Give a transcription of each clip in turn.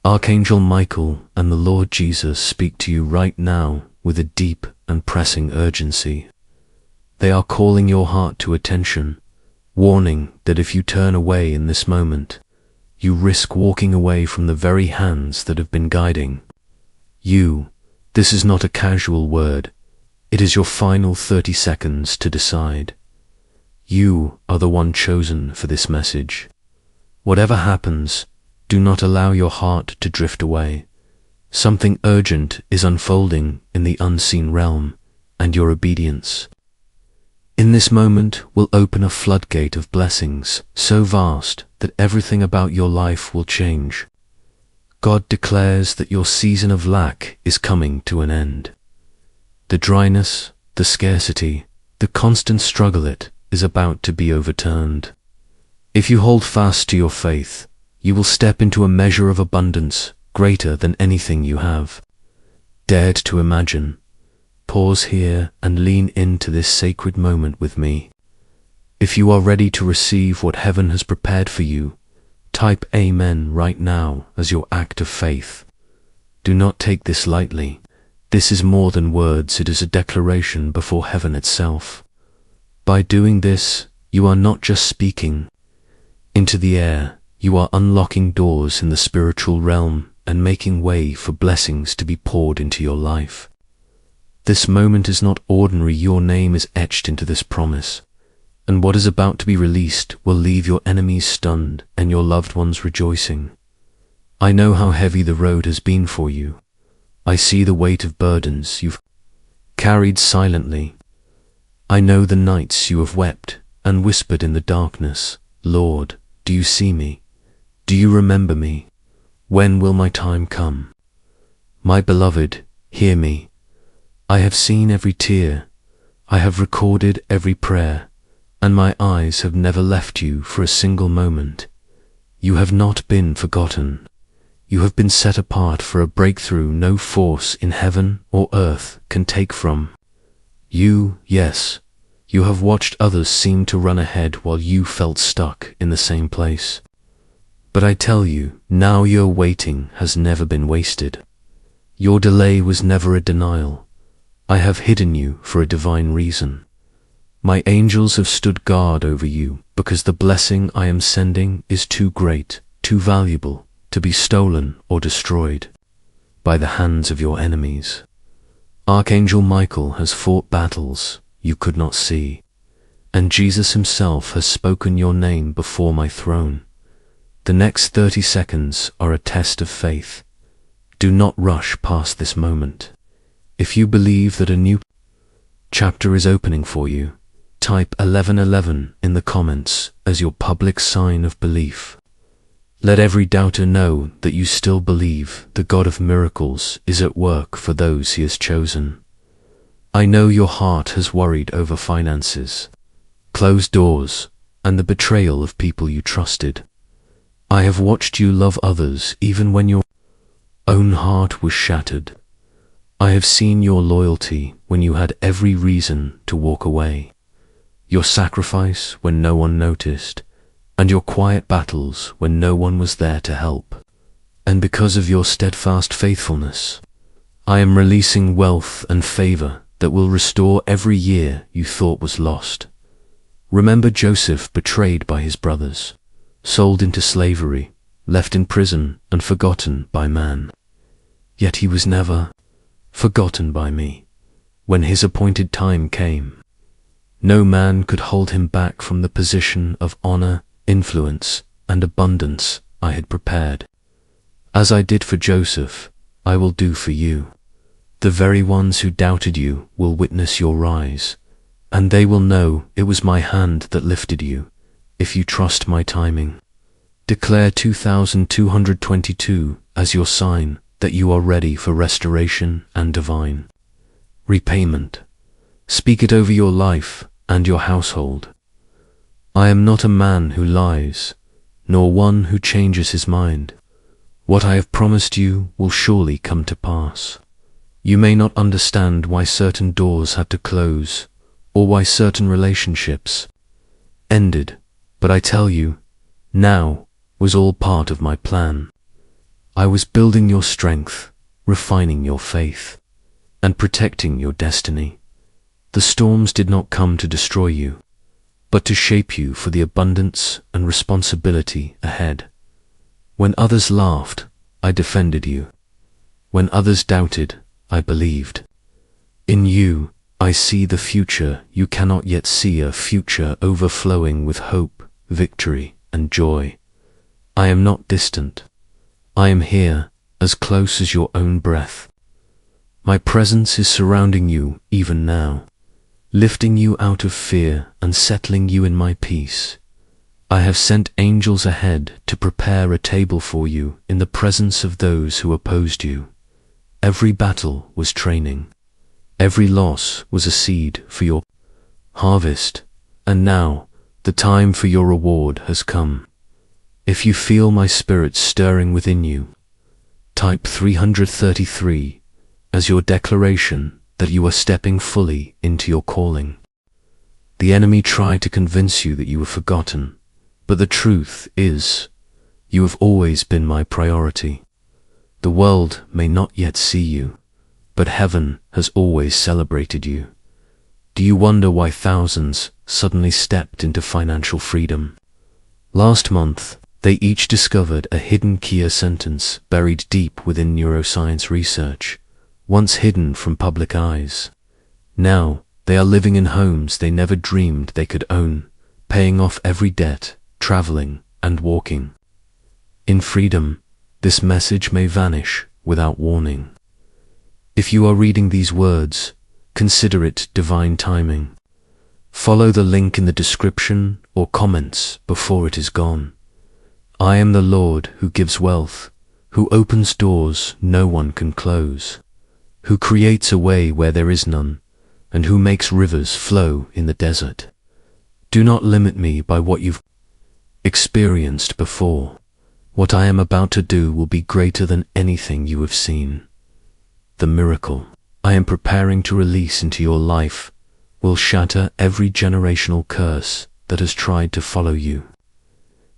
Archangel Michael and the Lord Jesus speak to you right now with a deep and pressing urgency. They are calling your heart to attention, warning that if you turn away in this moment, you risk walking away from the very hands that have been guiding you. This is not a casual word. It is your final 30 seconds to decide. You are the one chosen for this message. Whatever happens, do not allow your heart to drift away. Something urgent is unfolding in the unseen realm, and your obedience in this moment will open a floodgate of blessings so vast that everything about your life will change. God declares that your season of lack is coming to an end. The dryness, the scarcity, the constant struggle is about to be overturned. If you hold fast to your faith, you will step into a measure of abundance greater than anything you have dared to imagine. Pause here and lean into this sacred moment with me. If you are ready to receive what heaven has prepared for you, type Amen right now as your act of faith. Do not take this lightly. This is more than words, it is a declaration before heaven itself. By doing this, you are not just speaking into the air, you are unlocking doors in the spiritual realm and making way for blessings to be poured into your life. This moment is not ordinary, your name is etched into this promise, and what is about to be released will leave your enemies stunned and your loved ones rejoicing. I know how heavy the road has been for you. I see the weight of burdens you've carried silently. I know the nights you have wept and whispered in the darkness, Lord, do you see me? Do you remember me? When will my time come? My beloved, hear me. I have seen every tear. I have recorded every prayer, and my eyes have never left you for a single moment. You have not been forgotten. You have been set apart for a breakthrough no force in heaven or earth can take from you. Yes, you have watched others seem to run ahead while you felt stuck in the same place. But I tell you, now your waiting has never been wasted. Your delay was never a denial. I have hidden you for a divine reason. My angels have stood guard over you because the blessing I am sending is too great, too valuable to be stolen or destroyed by the hands of your enemies. Archangel Michael has fought battles you could not see, and Jesus himself has spoken your name before my throne. The next 30 seconds are a test of faith. Do not rush past this moment. If you believe that a new chapter is opening for you, type 1111 in the comments as your public sign of belief. Let every doubter know that you still believe the God of miracles is at work for those he has chosen. I know your heart has worried over finances, closed doors, and the betrayal of people you trusted. I have watched you love others even when your own heart was shattered. I have seen your loyalty when you had every reason to walk away, your sacrifice when no one noticed, and your quiet battles when no one was there to help. And because of your steadfast faithfulness, I am releasing wealth and favor that will restore every year you thought was lost. Remember Joseph, betrayed by his brothers, sold into slavery, left in prison and forgotten by man. Yet he was never forgotten by me. When his appointed time came, no man could hold him back from the position of honor, influence, and abundance I had prepared. As I did for Joseph, I will do for you. The very ones who doubted you will witness your rise, and they will know it was my hand that lifted you, if you trust my timing. Declare 2222 as your sign that you are ready for restoration and divine repayment. Speak it over your life and your household. I am not a man who lies, nor one who changes his mind. What I have promised you will surely come to pass. You may not understand why certain doors had to close, or why certain relationships ended, but I tell you, now was all part of my plan. I was building your strength, refining your faith, and protecting your destiny. The storms did not come to destroy you, but to shape you for the abundance and responsibility ahead. When others laughed, I defended you. When others doubted, I believed. In you, I see the future you cannot yet see, a future overflowing with hope, victory, and joy. I am not distant. I am here, as close as your own breath. My presence is surrounding you even now, lifting you out of fear and settling you in my peace. I have sent angels ahead to prepare a table for you in the presence of those who opposed you. Every battle was training. Every loss was a seed for your harvest, and now the time for your reward has come. If you feel my spirit stirring within you, type 333 as your declaration that you are stepping fully into your calling. The enemy tried to convince you that you were forgotten, but the truth is, you have always been my priority. The world may not yet see you, but heaven has always celebrated you. Do you wonder why thousands suddenly stepped into financial freedom? Last month, they each discovered a hidden key sentence buried deep within neuroscience research, once hidden from public eyes. Now, they are living in homes they never dreamed they could own, paying off every debt, traveling, and walking. In freedom, this message may vanish without warning. If you are reading these words, consider it divine timing. Follow the link in the description or comments before it is gone. I am the Lord who gives wealth, who opens doors no one can close, who creates a way where there is none, and who makes rivers flow in the desert. Do not limit me by what you've experienced before. What I am about to do will be greater than anything you have seen. The miracle I am preparing to release into your life will shatter every generational curse that has tried to follow you.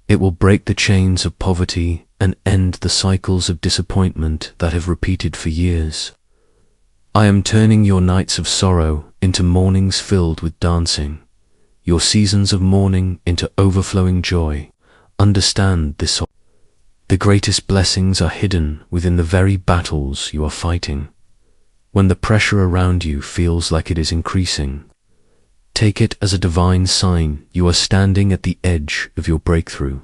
It will break the chains of poverty and end the cycles of disappointment that have repeated for years. I am turning your nights of sorrow into mornings filled with dancing, your seasons of mourning into overflowing joy. Understand this. The greatest blessings are hidden within the very battles you are fighting. When the pressure around you feels like it is increasing, take it as a divine sign you are standing at the edge of your breakthrough.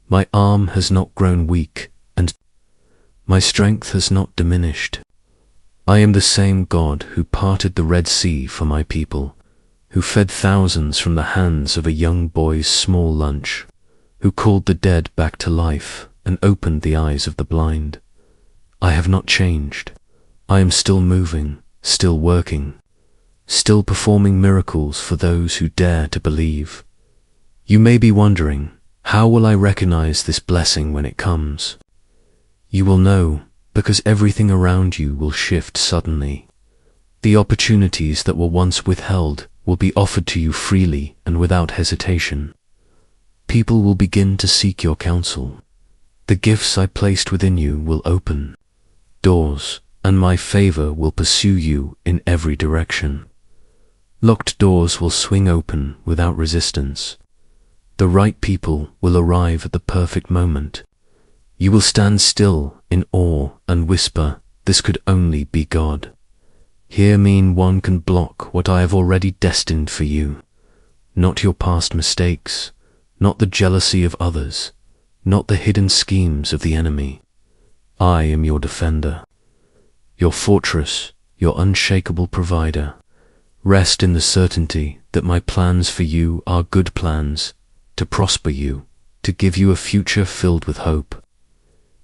My arm has not grown weak, and my strength has not diminished. I am the same God who parted the Red Sea for my people, who fed thousands from the hands of a young boy's small lunch, who called the dead back to life and opened the eyes of the blind. I have not changed. I am still moving, still working, still performing miracles for those who dare to believe. You may be wondering, how will I recognize this blessing when it comes? You will know, because everything around you will shift suddenly. The opportunities that were once withheld will be offered to you freely and without hesitation. People will begin to seek your counsel. The gifts I placed within you will open doors, and my favor will pursue you in every direction. Locked doors will swing open without resistance. The right people will arrive at the perfect moment. You will stand still in awe and whisper, "This could only be God." Hear me, one can block what I have already destined for you. Not your past mistakes, not the jealousy of others, not the hidden schemes of the enemy. I am your defender, your fortress, your unshakable provider. Rest in the certainty that my plans for you are good plans, to prosper you, to give you a future filled with hope.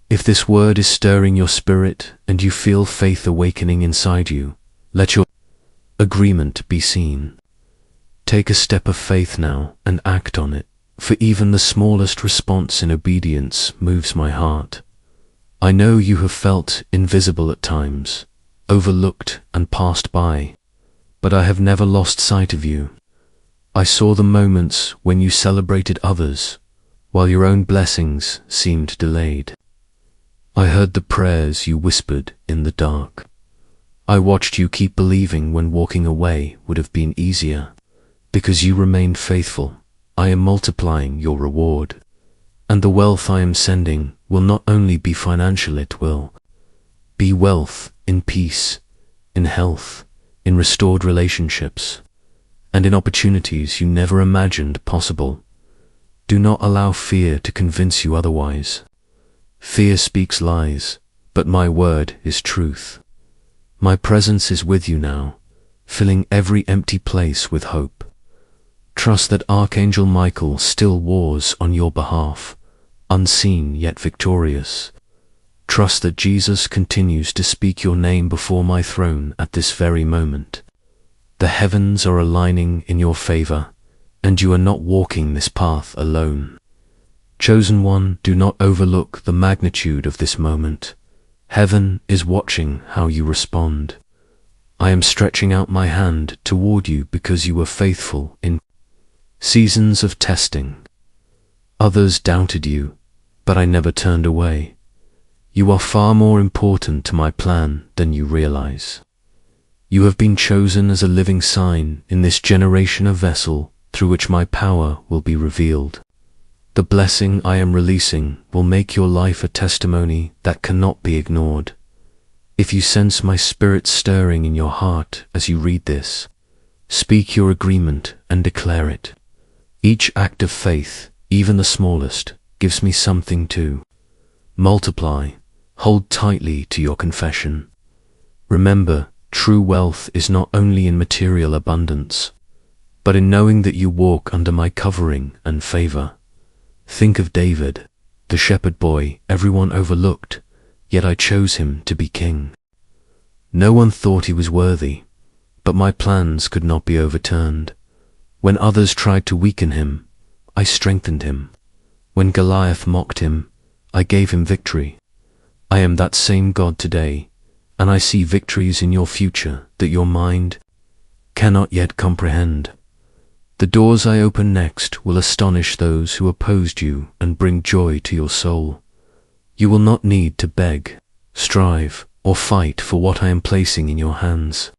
If this word is stirring your spirit and you feel faith awakening inside you, let your agreement be seen. Take a step of faith now and act on it, for even the smallest response in obedience moves my heart. I know you have felt invisible at times, overlooked and passed by, but I have never lost sight of you. I saw the moments when you celebrated others, while your own blessings seemed delayed. I heard the prayers you whispered in the dark. I watched you keep believing when walking away would have been easier. Because you remained faithful, I am multiplying your reward. And the wealth I am sending will not only be financial, it will be wealth in peace, in health, in restored relationships, and in opportunities you never imagined possible. Do not allow fear to convince you otherwise. Fear speaks lies, but my word is truth. My presence is with you now, filling every empty place with hope. Trust that Archangel Michael still wars on your behalf, unseen yet victorious. Trust that Jesus continues to speak your name before my throne at this very moment. The heavens are aligning in your favor, and you are not walking this path alone. Chosen one, do not overlook the magnitude of this moment. Heaven is watching how you respond. I am stretching out my hand toward you because you were faithful in seasons of testing. Others doubted you, but I never turned away. You are far more important to my plan than you realize. You have been chosen as a living sign in this generation, a vessel through which my power will be revealed. The blessing I am releasing will make your life a testimony that cannot be ignored. If you sense my spirit stirring in your heart as you read this, speak your agreement and declare it. Each act of faith, even the smallest, gives me something to multiply. Hold tightly to your confession. Remember, true wealth is not only in material abundance, but in knowing that you walk under my covering and favor. Think of David, the shepherd boy everyone overlooked, yet I chose him to be king. No one thought he was worthy, but my plans could not be overturned. When others tried to weaken him, I strengthened him. When Goliath mocked him, I gave him victory. I am that same God today, and I see victories in your future that your mind cannot yet comprehend. The doors I open next will astonish those who opposed you and bring joy to your soul. You will not need to beg, strive, or fight for what I am placing in your hands.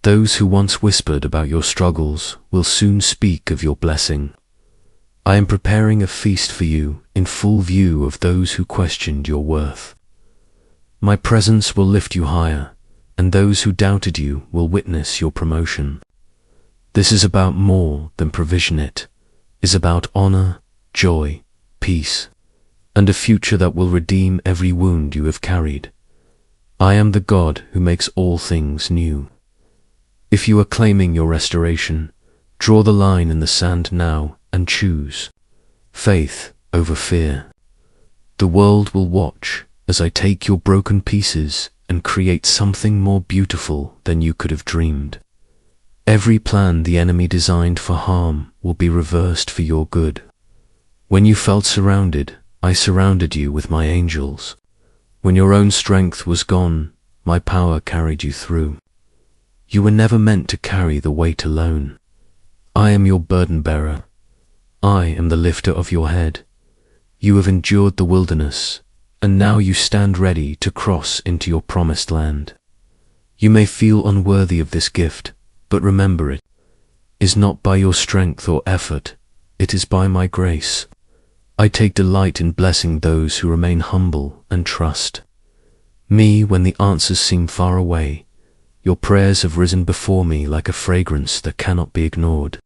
Those who once whispered about your struggles will soon speak of your blessing. I am preparing a feast for you in full view of those who questioned your worth. My presence will lift you higher, and those who doubted you will witness your promotion. This is about more than provision. It is about honor, joy, peace, and a future that will redeem every wound you have carried. I am the God who makes all things new. If you are claiming your restoration, draw the line in the sand now and choose faith over fear. The world will watch as I take your broken pieces and create something more beautiful than you could have dreamed. Every plan the enemy designed for harm will be reversed for your good. When you felt surrounded, I surrounded you with my angels. When your own strength was gone, my power carried you through. You were never meant to carry the weight alone. I am your burden bearer. I am the lifter of your head. You have endured the wilderness, and now you stand ready to cross into your promised land. You may feel unworthy of this gift, but remember, it is not by your strength or effort, it is by my grace. I take delight in blessing those who remain humble and trust me when the answers seem far away. Your prayers have risen before me like a fragrance that cannot be ignored.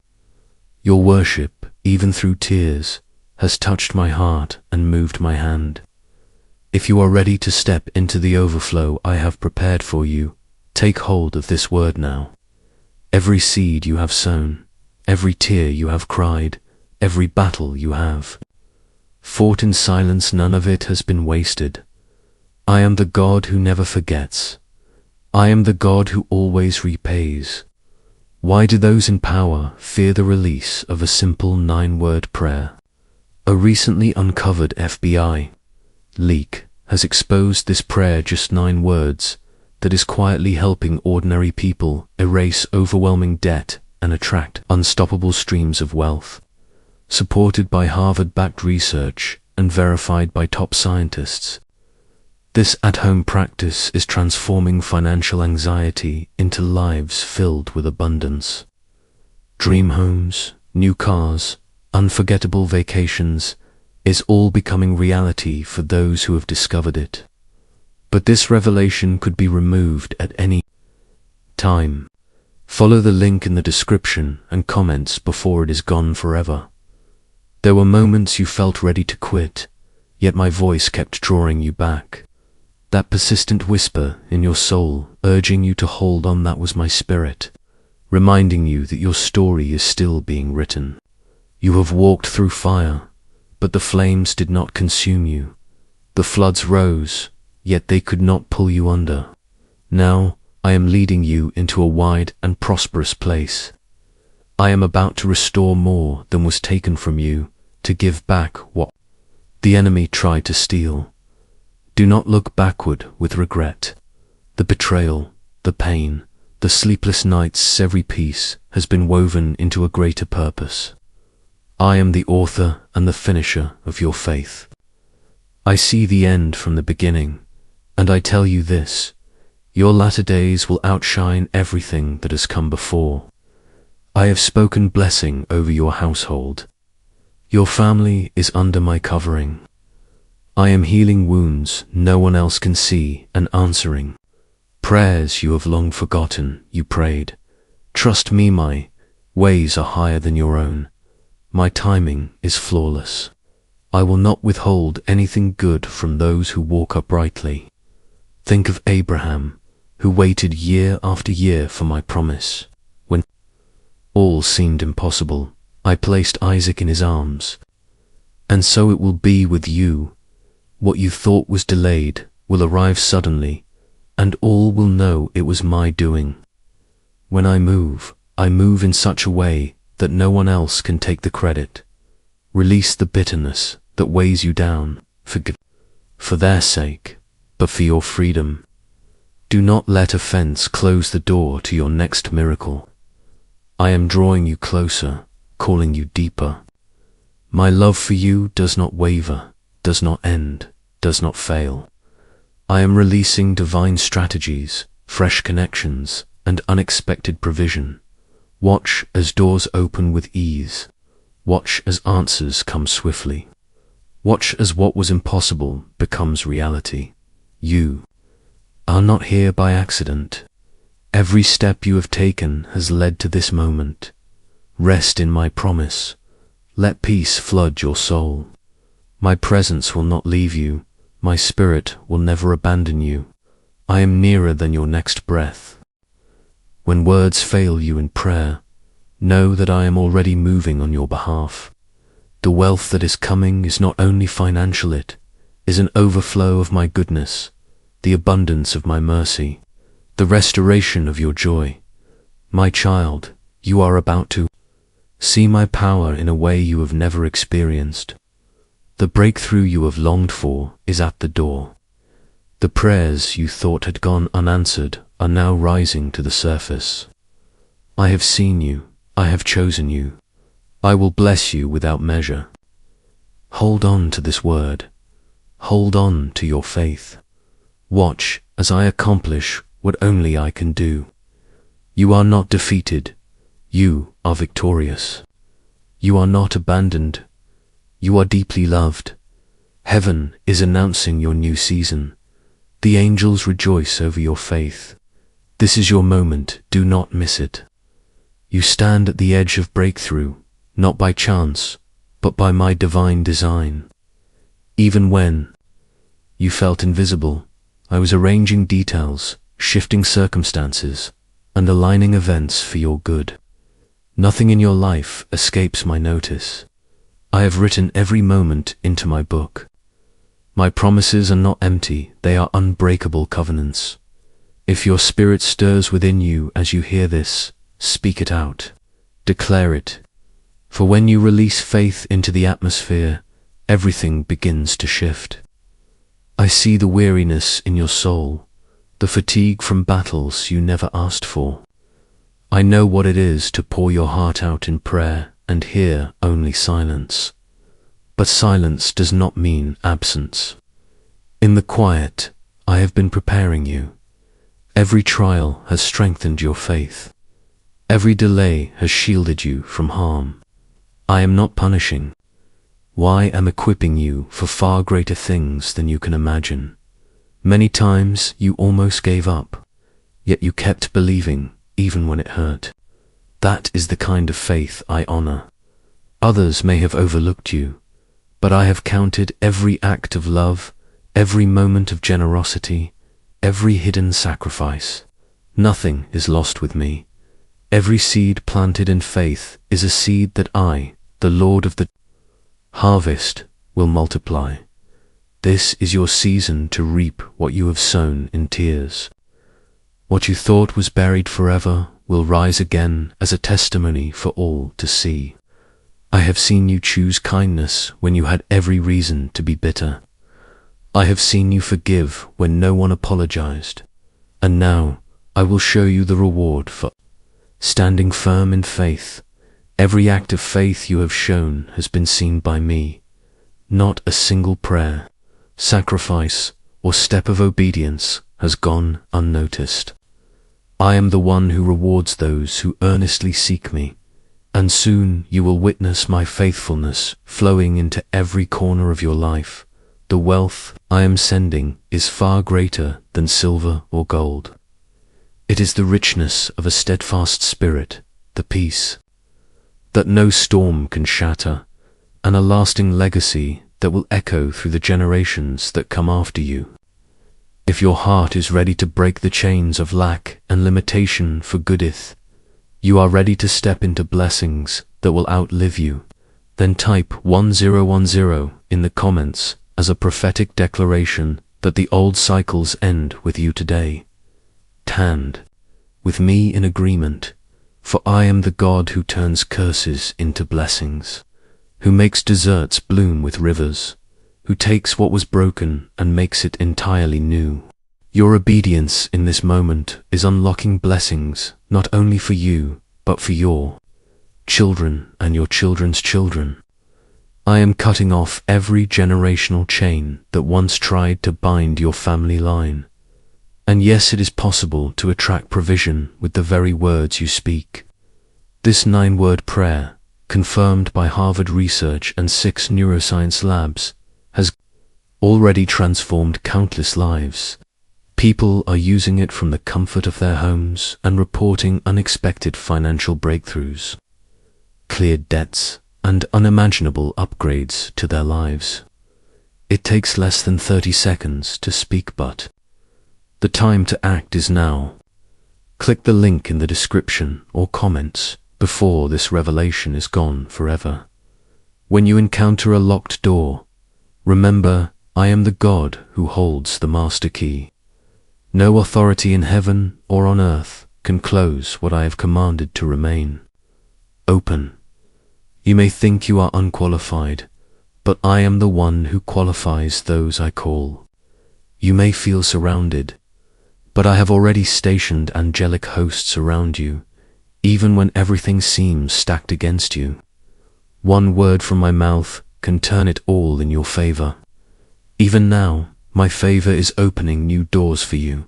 Your worship, even through tears, has touched my heart and moved my hand. If you are ready to step into the overflow I have prepared for you, take hold of this word now. Every seed you have sown, every tear you have cried, every battle you have fought in silence, none of it has been wasted. I am the God who never forgets. I am the God who always repays. Why do those in power fear the release of a simple 9-word prayer? A recently uncovered FBI leak has exposed this prayer, just 9 words, that is quietly helping ordinary people erase overwhelming debt and attract unstoppable streams of wealth. Supported by Harvard-backed research and verified by top scientists, This at-home practice is transforming financial anxiety into lives filled with abundance. Dream homes, new cars, unforgettable vacations is all becoming reality for those who have discovered it. But this revelation could be removed at any time. Follow the link in the description and comments before it is gone forever. There were moments you felt ready to quit, yet my voice kept drawing you back. That persistent whisper in your soul urging you to hold on, that was my spirit, reminding you that your story is still being written. You have walked through fire, but the flames did not consume you. The floods rose, yet they could not pull you under. Now I am leading you into a wide and prosperous place. I am about to restore more than was taken from you, to give back what the enemy tried to steal. Do not look backward with regret. The betrayal, the pain, the sleepless nights, every piece has been woven into a greater purpose. I am the author and the finisher of your faith. I see the end from the beginning, and I tell you this: your latter days will outshine everything that has come before. I have spoken blessing over your household. Your family is under my covering. I am healing wounds no one else can see and answering prayers you have long forgotten you prayed. Trust me, my ways are higher than your own. My timing is flawless. I will not withhold anything good from those who walk uprightly. Think of Abraham, who waited year after year for my promise. When all seemed impossible, I placed Isaac in his arms. And so it will be with you. What you thought was delayed will arrive suddenly, and all will know it was my doing. When I move in such a way that no one else can take the credit. Release the bitterness that weighs you down. Forgive for their sake, but for your freedom. Do not let offense close the door to your next miracle. I am drawing you closer, calling you deeper. My love for you does not waver, does not end, does not fail. I am releasing divine strategies, fresh connections, and unexpected provision. Watch as doors open with ease. Watch as answers come swiftly. Watch as what was impossible becomes reality. You are not here by accident. Every step you have taken has led to this moment. Rest in my promise. Let peace flood your soul. My presence will not leave you. My spirit will never abandon you. I am nearer than your next breath. When words fail you in prayer, know that I am already moving on your behalf. The wealth that is coming is not only financial, it is an overflow of my goodness, the abundance of my mercy, the restoration of your joy. My child, you are about to see my power in a way you have never experienced. The breakthrough you have longed for is at the door. The prayers you thought had gone unanswered are now rising to the surface. I have seen you. I have chosen you. I will bless you without measure. Hold on to this word. Hold on to your faith. Watch as I accomplish what only I can do. You are not defeated. You are victorious. You are not abandoned. You are deeply loved. Heaven is announcing your new season. The angels rejoice over your faith. This is your moment. Do not miss it. You stand at the edge of breakthrough, not by chance, but by my divine design. Even when you felt invisible, I was arranging details, shifting circumstances, and aligning events for your good. Nothing in your life escapes my notice. I have written every moment into my book. My promises are not empty, they are unbreakable covenants. If your spirit stirs within you as you hear this, speak it out. Declare it. For when you release faith into the atmosphere, everything begins to shift. I see the weariness in your soul, the fatigue from battles you never asked for. I know what it is to pour your heart out in prayer and hear only silence. But silence does not mean absence. In the quiet, I have been preparing you. Every trial has strengthened your faith. Every delay has shielded you from harm. I am not punishing. I am equipping you for far greater things than you can imagine. Many times you almost gave up, yet you kept believing even when it hurt. That is the kind of faith I honor. Others may have overlooked you, but I have counted every act of love, every moment of generosity, every hidden sacrifice. Nothing is lost with me. Every seed planted in faith is a seed that I, the Lord of the harvest, will multiply. This is your season to reap what you have sown in tears. What you thought was buried forever will rise again as a testimony for all to see. I have seen you choose kindness when you had every reason to be bitter. I have seen you forgive when no one apologized. And now I will show you the reward for standing firm in faith. Every act of faith you have shown has been seen by me. Not a single prayer, sacrifice, or step of obedience has gone unnoticed. I am the one who rewards those who earnestly seek me, and soon you will witness my faithfulness flowing into every corner of your life. The wealth I am sending is far greater than silver or gold. It is the richness of a steadfast spirit, the peace that no storm can shatter, and a lasting legacy that will echo through the generations that come after you. If your heart is ready to break the chains of lack and limitation for goodith, you are ready to step into blessings that will outlive you, then type 1010 in the comments as a prophetic declaration that the old cycles end with you today. Stand with me in agreement, for I am the God who turns curses into blessings, who makes deserts bloom with rivers, who takes what was broken and makes it entirely new. Your obedience in this moment is unlocking blessings not only for you, but for your children and your children's children. I am cutting off every generational chain that once tried to bind your family line. And yes, it is possible to attract provision with the very words you speak. This 9-word prayer, confirmed by Harvard research and 6 neuroscience labs, has already transformed countless lives. People are using it from the comfort of their homes and reporting unexpected financial breakthroughs, cleared debts, and unimaginable upgrades to their lives. It takes less than 30 seconds to speak, but the time to act is now. Click the link in the description or comments before this revelation is gone forever. When you encounter a locked door, remember, I am the God who holds the master key. No authority in heaven or on earth can close what I have commanded to remain open. You may think you are unqualified, but I am the one who qualifies those I call. You may feel surrounded, but I have already stationed angelic hosts around you, even when everything seems stacked against you. One word from my mouth can turn it all in your favor. Even now, my favor is opening new doors for you.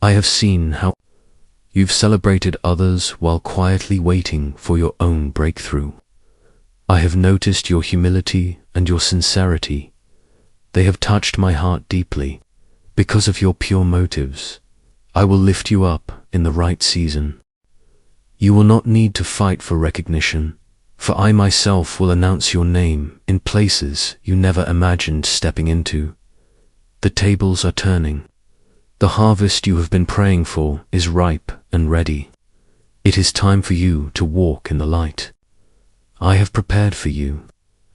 I have seen how you've celebrated others while quietly waiting for your own breakthrough. I have noticed your humility and your sincerity. They have touched my heart deeply. Because of your pure motives, I will lift you up in the right season. You will not need to fight for recognition, for I myself will announce your name in places you never imagined stepping into. The tables are turning. The harvest you have been praying for is ripe and ready. It is time for you to walk in the light I have prepared for you.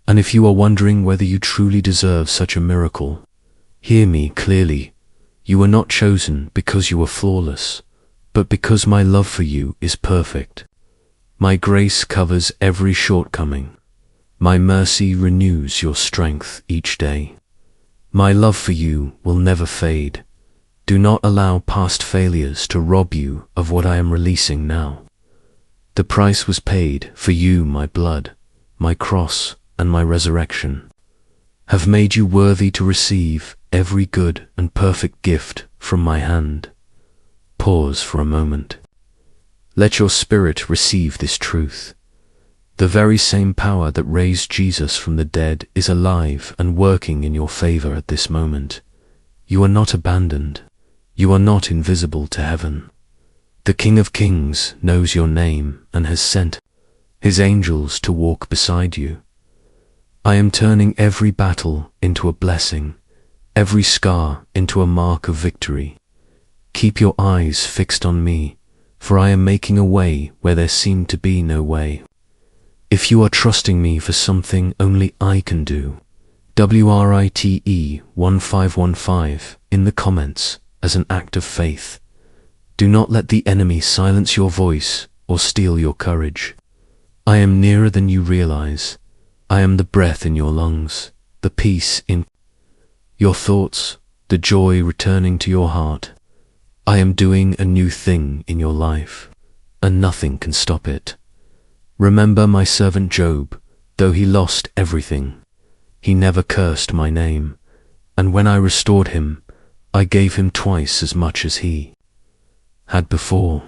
And if you are wondering whether you truly deserve such a miracle, hear me clearly. You were not chosen because you were flawless, but because my love for you is perfect. My grace covers every shortcoming. My mercy renews your strength each day. My love for you will never fade. Do not allow past failures to rob you of what I am releasing now. The price was paid for you. My blood, my cross, and my resurrection have made you worthy to receive every good and perfect gift from my hand. Pause for a moment. Let your spirit receive this truth. The very same power that raised Jesus from the dead is alive and working in your favor at this moment. You are not abandoned. You are not invisible to heaven. The King of Kings knows your name and has sent his angels to walk beside you. I am turning every battle into a blessing, every scar into a mark of victory. Keep your eyes fixed on me, for I am making a way where there seemed to be no way. If you are trusting me for something only I can do, WRITE 1515 in the comments as an act of faith. Do not let the enemy silence your voice or steal your courage. I am nearer than you realize. I am the breath in your lungs, the peace in your thoughts, the joy returning to your heart. I am doing a new thing in your life, and nothing can stop it. Remember my servant Job, though he lost everything, he never cursed my name, and when I restored him, I gave him twice as much as he had before.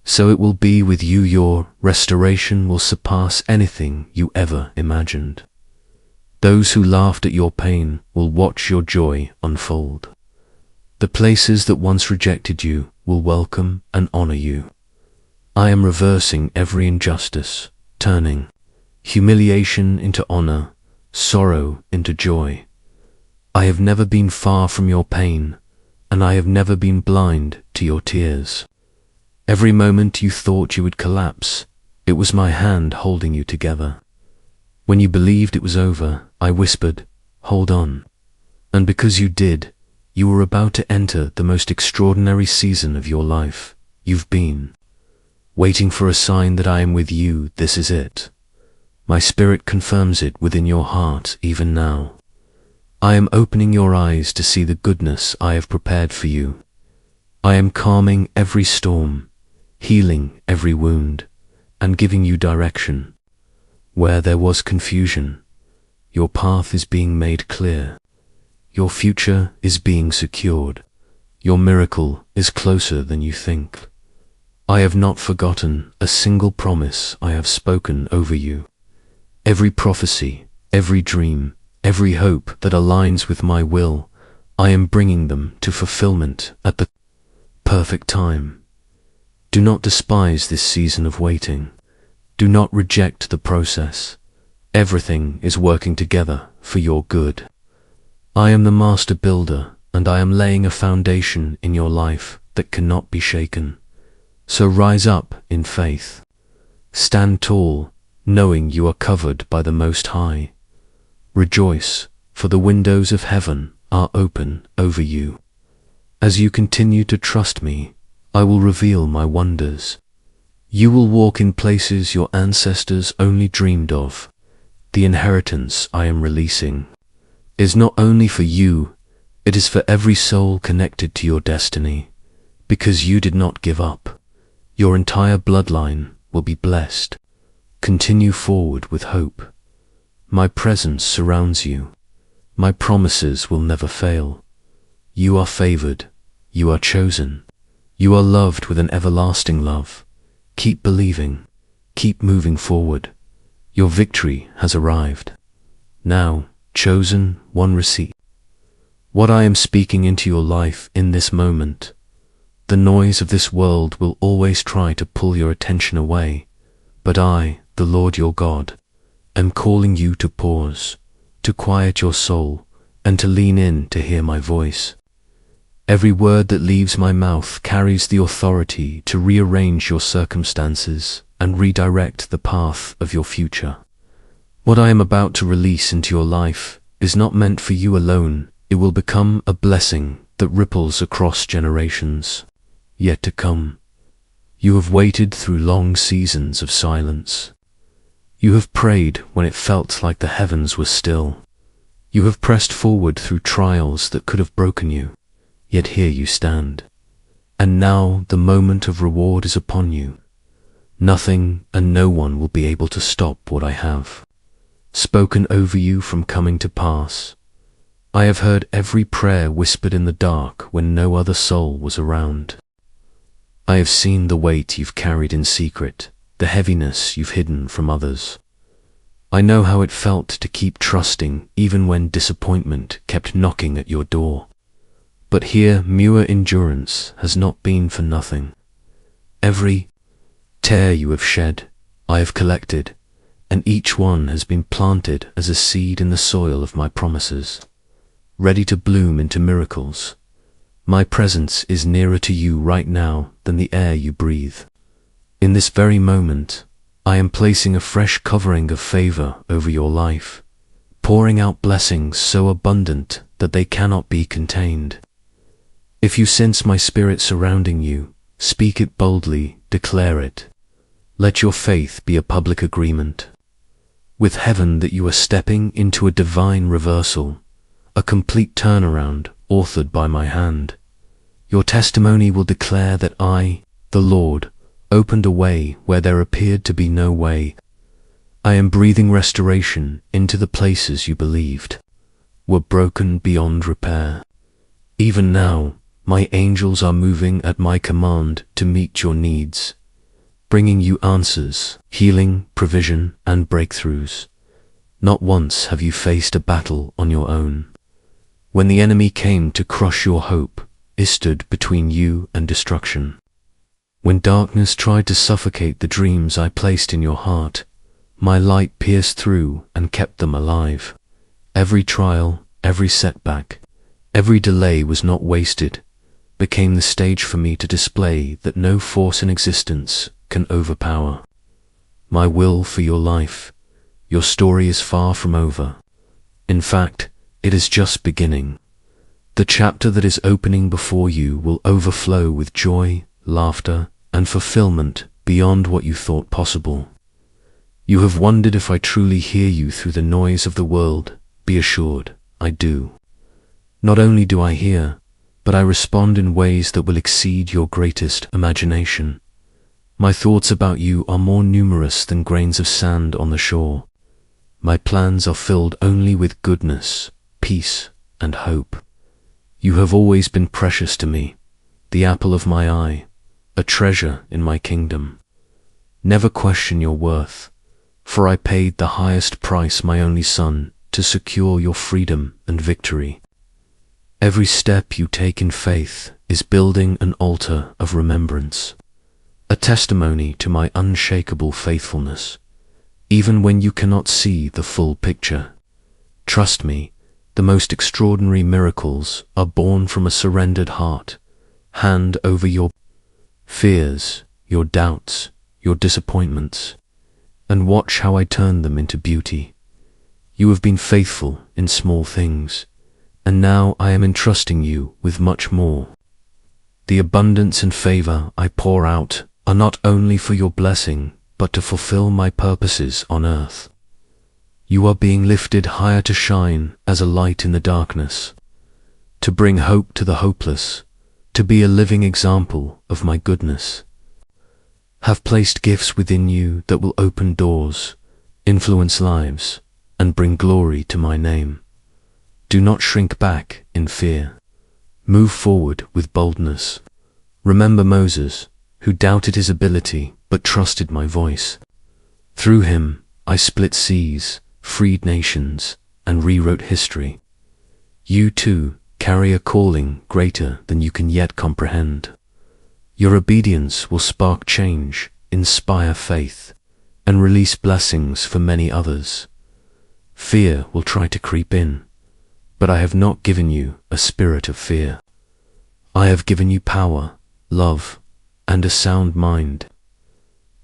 So it will be with you. Your restoration will surpass anything you ever imagined. Those who laughed at your pain will watch your joy unfold. The places that once rejected you will welcome and honor you. I am reversing every injustice, turning humiliation into honor, sorrow into joy. I have never been far from your pain, and I have never been blind to your tears. Every moment you thought you would collapse, it was my hand holding you together. When you believed it was over, I whispered, "Hold on." And because you did, you were about to enter the most extraordinary season of your life. You've been waiting for a sign that I am with you. This is it. My spirit confirms it within your heart even now. I am opening your eyes to see the goodness I have prepared for you. I am calming every storm, healing every wound, and giving you direction. Where there was confusion, your path is being made clear. Your future is being secured. Your miracle is closer than you think. I have not forgotten a single promise I have spoken over you. Every prophecy, every dream, every hope that aligns with my will, I am bringing them to fulfillment at the perfect time. Do not despise this season of waiting. Do not reject the process. Everything is working together for your good. I am the master builder, and I am laying a foundation in your life that cannot be shaken. So rise up in faith. Stand tall, knowing you are covered by the Most High. Rejoice, for the windows of heaven are open over you. As you continue to trust me, I will reveal my wonders. You will walk in places your ancestors only dreamed of. The inheritance I am releasing is not only for you, it is for every soul connected to your destiny. Because you did not give up, your entire bloodline will be blessed. Continue forward with hope. My presence surrounds you. My promises will never fail. You are favored. You are chosen. You are loved with an everlasting love. Keep believing. Keep moving forward. Your victory has arrived. Now, chosen one, receive what I am speaking into your life in this moment. The noise of this world will always try to pull your attention away, but I, the Lord your God, am calling you to pause, to quiet your soul, and to lean in to hear my voice. Every word that leaves my mouth carries the authority to rearrange your circumstances and redirect the path of your future. What I am about to release into your life is not meant for you alone. It will become a blessing that ripples across generations yet to come. You have waited through long seasons of silence. You have prayed when it felt like the heavens were still. You have pressed forward through trials that could have broken you, yet here you stand. And now the moment of reward is upon you. Nothing and no one will be able to stop what I have spoken over you from coming to pass. I have heard every prayer whispered in the dark when no other soul was around. I have seen the weight you've carried in secret, the heaviness you've hidden from others. I know how it felt to keep trusting even when disappointment kept knocking at your door. But here, Muir endurance has not been for nothing. Every tear you have shed, I have collected, and each one has been planted as a seed in the soil of my promises, ready to bloom into miracles. My presence is nearer to you right now than the air you breathe. In this very moment, I am placing a fresh covering of favor over your life, pouring out blessings so abundant that they cannot be contained. If you sense my spirit surrounding you, speak it boldly, declare it. Let your faith be a public agreement with heaven that you are stepping into a divine reversal, a complete turnaround authored by my hand. Your testimony will declare that I, the Lord, opened a way where there appeared to be no way. I am breathing restoration into the places you believed were broken beyond repair. Even now, my angels are moving at my command to meet your needs, bringing you answers, healing, provision, and breakthroughs. Not once have you faced a battle on your own. When the enemy came to crush your hope, it stood between you and destruction. When darkness tried to suffocate the dreams I placed in your heart, my light pierced through and kept them alive. Every trial, every setback, every delay was not wasted, became the stage for me to display that no force in existence can overpower my will for your life. Your story is far from over. In fact, it is just beginning. The chapter that is opening before you will overflow with joy, laughter, and fulfillment beyond what you thought possible. You have wondered if I truly hear you through the noise of the world. Be assured, I do. Not only do I hear, but I respond in ways that will exceed your greatest imagination. My thoughts about you are more numerous than grains of sand on the shore. My plans are filled only with goodness, peace, and hope. You have always been precious to me, the apple of my eye, a treasure in my kingdom. Never question your worth, for I paid the highest price, my only son, to secure your freedom and victory. Every step you take in faith is building an altar of remembrance, a testimony to my unshakable faithfulness, even when you cannot see the full picture. Trust me, the most extraordinary miracles are born from a surrendered heart. Hand over your fears, your doubts, your disappointments, and watch how I turn them into beauty. You have been faithful in small things, and now I am entrusting you with much more. The abundance and favor I pour out are not only for your blessing, but to fulfill my purposes on earth. You are being lifted higher to shine as a light in the darkness, to bring hope to the hopeless, to be a living example of my goodness. Have placed gifts within you that will open doors, influence lives, and bring glory to my name. Do not shrink back in fear. Move forward with boldness. Remember Moses, who doubted his ability but trusted my voice. Through him, I split seas, freed nations, and rewrote history. You too carry a calling greater than you can yet comprehend. Your obedience will spark change, inspire faith, and release blessings for many others. Fear will try to creep in, but I have not given you a spirit of fear. I have given you power, love, and a sound mind.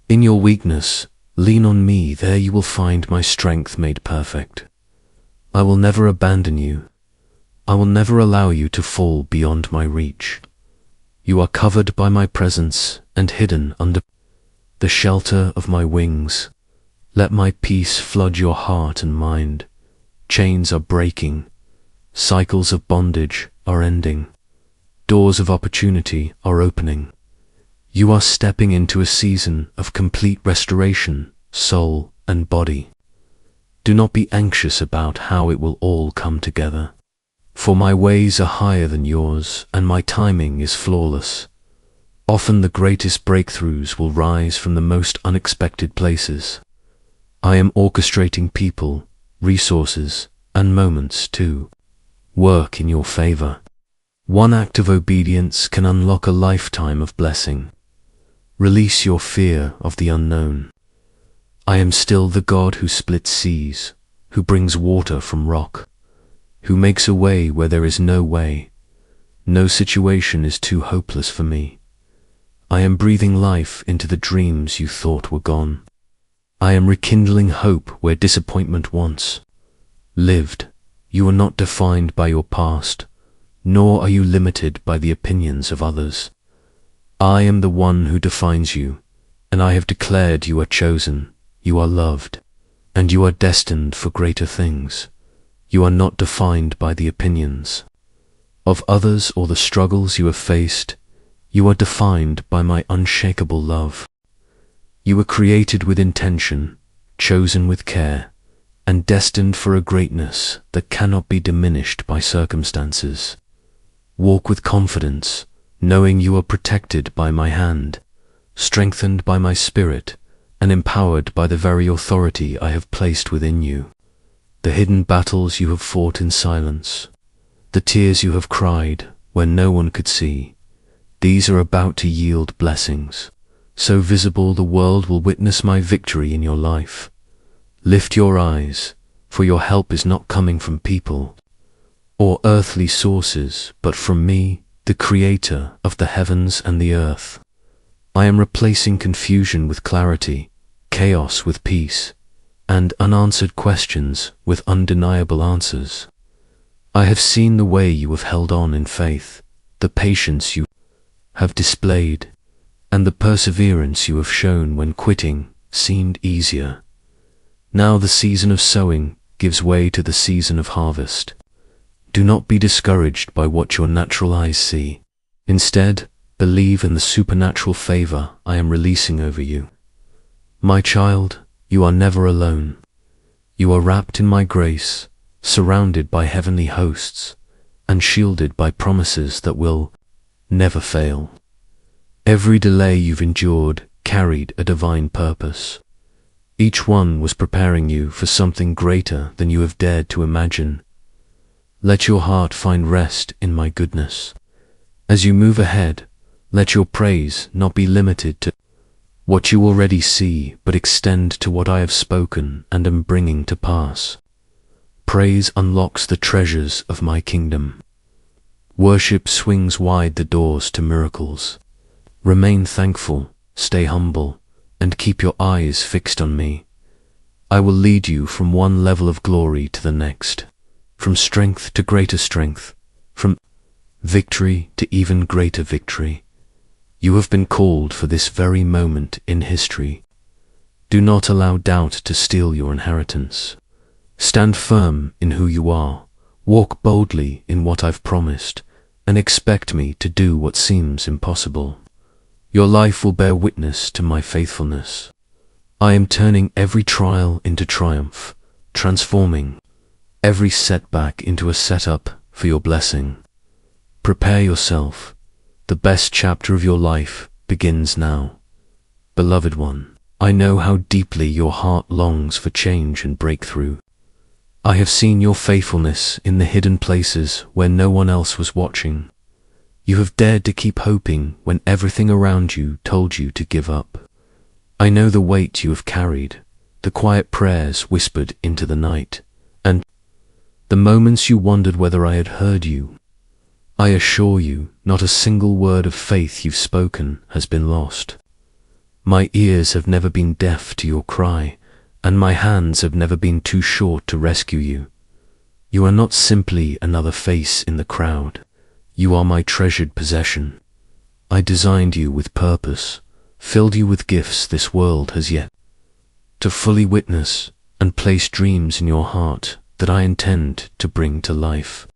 In your weakness, lean on me, there you will find my strength made perfect. I will never abandon you. I will never allow you to fall beyond my reach. You are covered by my presence and hidden under the shelter of my wings. Let my peace flood your heart and mind. Chains are breaking. Cycles of bondage are ending. Doors of opportunity are opening. You are stepping into a season of complete restoration, soul and body. Do not be anxious about how it will all come together. For my ways are higher than yours, and my timing is flawless. Often the greatest breakthroughs will rise from the most unexpected places. I am orchestrating people, resources, and moments to work in your favor. One act of obedience can unlock a lifetime of blessing. Release your fear of the unknown. I am still the God who splits seas, who brings water from rock, who makes a way where there is no way. No situation is too hopeless for me. I am breathing life into the dreams you thought were gone. I am rekindling hope where disappointment once lived. You are not defined by your past, nor are you limited by the opinions of others. I am the one who defines you, and I have declared you are chosen, you are loved, and you are destined for greater things. You are not defined by the opinions of others or the struggles you have faced. You are defined by my unshakable love. You were created with intention, chosen with care, and destined for a greatness that cannot be diminished by circumstances. Walk with confidence, knowing you are protected by my hand, strengthened by my spirit, and empowered by the very authority I have placed within you. The hidden battles you have fought in silence, the tears you have cried when no one could see, these are about to yield blessings, so visible the world will witness my victory in your life. Lift your eyes, for your help is not coming from people or earthly sources, but from me, the Creator of the heavens and the earth. I am replacing confusion with clarity, chaos with peace, and unanswered questions with undeniable answers. I have seen the way you have held on in faith, the patience you have displayed, and the perseverance you have shown when quitting seemed easier. Now the season of sowing gives way to the season of harvest. Do not be discouraged by what your natural eyes see. Instead, believe in the supernatural favor I am releasing over you. My child, you are never alone. You are wrapped in my grace, surrounded by heavenly hosts, and shielded by promises that will never fail. Every delay you've endured carried a divine purpose. Each one was preparing you for something greater than you have dared to imagine. Let your heart find rest in my goodness. As you move ahead, let your praise not be limited to what you already see, but extend to what I have spoken and am bringing to pass. Praise unlocks the treasures of my kingdom. Worship swings wide the doors to miracles. Remain thankful, stay humble, and keep your eyes fixed on me. I will lead you from one level of glory to the next, from strength to greater strength, from victory to even greater victory. You have been called for this very moment in history. Do not allow doubt to steal your inheritance. Stand firm in who you are, walk boldly in what I've promised, and expect me to do what seems impossible. Your life will bear witness to my faithfulness. I am turning every trial into triumph, transforming every setback into a setup for your blessing. Prepare yourself. The best chapter of your life begins now. Beloved one, I know how deeply your heart longs for change and breakthrough. I have seen your faithfulness in the hidden places where no one else was watching. You have dared to keep hoping when everything around you told you to give up. I know the weight you have carried, the quiet prayers whispered into the night, and the moments you wondered whether I had heard you. I assure you, not a single word of faith you've spoken has been lost. My ears have never been deaf to your cry, and my hands have never been too short to rescue you. You are not simply another face in the crowd. You are my treasured possession. I designed you with purpose, filled you with gifts this world has yet to fully witness, and placed dreams in your heart that I intend to bring to life.